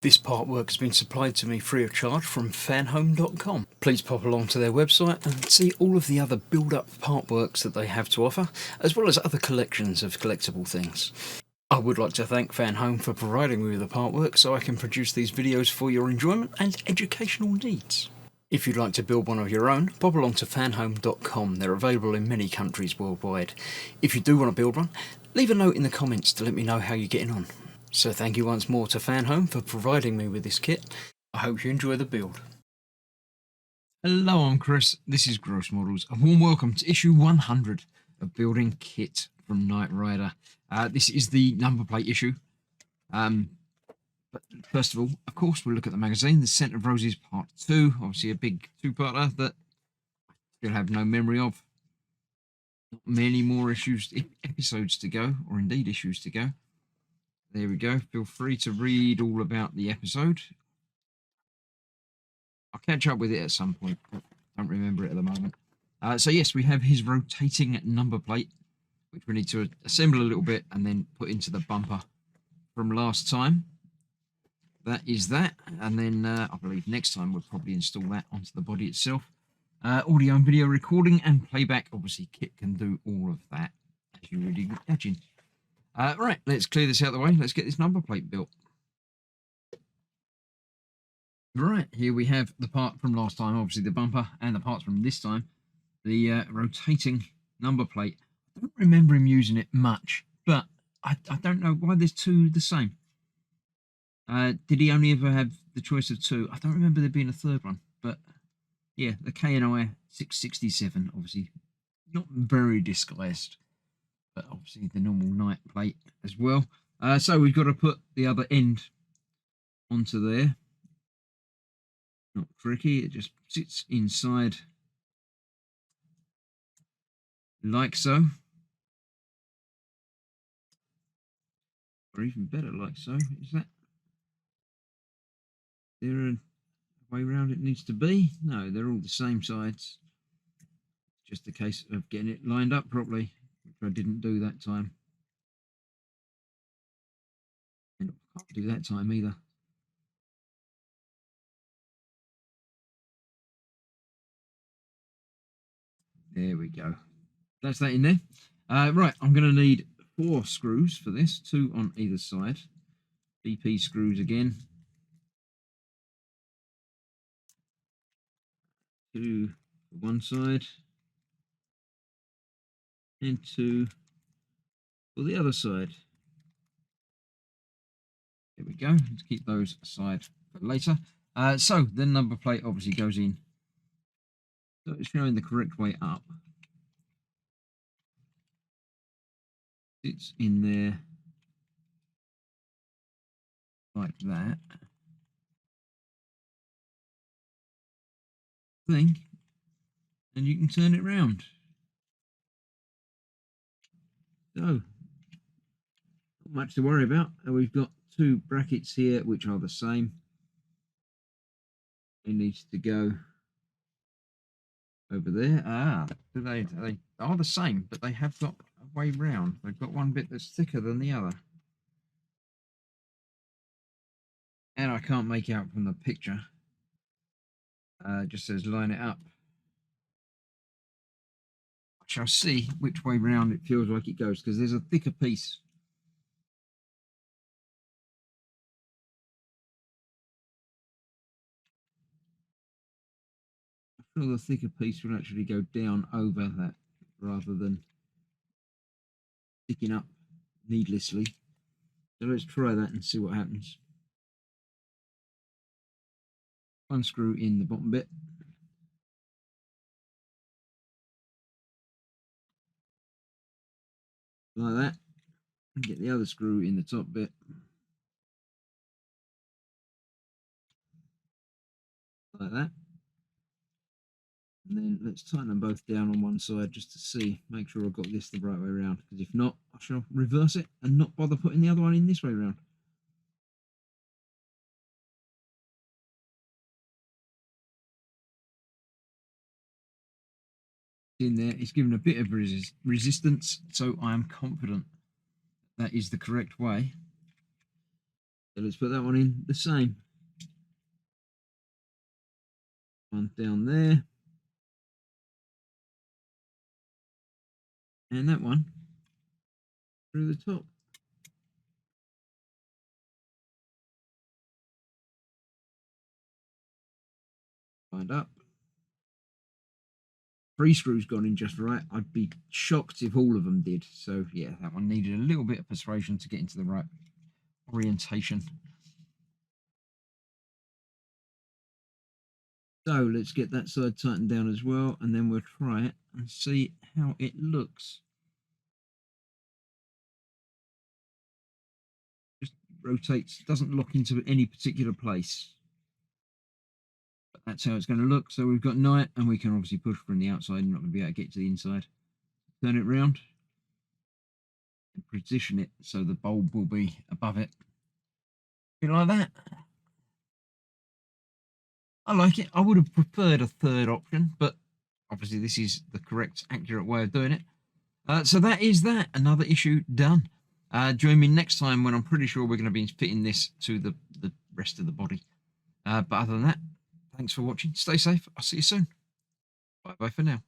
This artwork has been supplied to me free of charge from Fanhome.com. Please pop along to their website and see all of the other build-up artworks that they have to offer, as well as other collections of collectible things. I would like to thank Fanhome for providing me with the artwork so I can produce these videos for your enjoyment and educational needs. If you'd like to build one of your own, pop along to fanhome.com. They're available in many countries worldwide. If you do want to build one, leave a note in the comments to let me know how you're getting on. So thank you once more to Fanhome for providing me with this kit. I hope you enjoy the build. Hello, I'm Chris. This is Gross Models. A warm welcome to issue 100 of Building Kitt from Knight Rider. This is the number plate issue. But first of all, of course, we'll look at the magazine, The Scent of Roses Part 2. Obviously a big two-parter that I still have no memory of. Not many more episodes to go, or indeed issues to go. There we go. Feel free to read all about the episode. I'll catch up with it at some point. I don't remember it at the moment. So yes, we have his rotating number plate, which we need to assemble a little bit and then put into the bumper from last time. That is that. And then I believe next time we'll probably install that onto the body itself. Audio and video recording and playback. Obviously, Kitt can do all of that, as you already imagine. Right, let's clear this out of the way. Let's get this number plate built. Right, here we have the part from last time, obviously the bumper, and the parts from this time, the rotating number plate. I don't remember him using it much, but I don't know why there's two the same. Did he only ever have the choice of two? I don't remember there being a third one, but yeah, the K&I 667, obviously not very disguised, but obviously the normal Knight plate as well. So we've got to put the other end onto there. Not tricky, it just sits inside like so. Or even better like so. Is that there a way around it needs to be? No, they're all the same sides. It's just a case of getting it lined up properly, which I didn't do that time. And I can't do that time either. There we go. That's that in there. Right, I'm going to need 4 screws for this, 2 on either side. BP screws again. 2 for one side. And 2 for the other side. There we go. Let's keep those aside for later. So the number plate obviously goes in. So it's showing the correct way up. It's in there like that. Thing. And you can turn it round. So, not much to worry about. And we've got 2 brackets here which are the same. It needs to go over there. They are the same, but they have got a way round. They've got one bit that's thicker than the other. And I can't make out from the picture. It just says line it up. I shall see which way round it feels like it goes, because there's a thicker piece. I feel the thicker piece will actually go down over that rather than sticking up needlessly. So let's try that and see what happens. 1 screw in the bottom bit. Like that. And get the other screw in the top bit. Like that. And then let's tighten them both down on one side just to see, make sure I've got this the right way around, because if not, I shall reverse it and not bother putting the other one in this way around. In there, it's given a bit of resistance, so I am confident that is the correct way. So let's put that one in the same. One down there. And that one through the top. Wind up. 3 screws gone in just right. I'd be shocked if all of them did. So yeah, that one needed a little bit of persuasion to get into the right orientation. So let's get that side tightened down as well, and then we'll try it and see how it looks. Just rotates, doesn't lock into any particular place. But that's how it's going to look. So we've got night, and we can obviously push from the outside. You're not going to be able to get to the inside. Turn it round and position it so the bulb will be above it. Like that. I like it. I would have preferred a third option, but obviously this is the correct, accurate way of doing it. So that is that. Another issue done. Join me next time when I'm pretty sure we're going to be fitting this to the rest of the body. But other than that, thanks for watching. Stay safe. I'll see you soon. Bye-bye for now.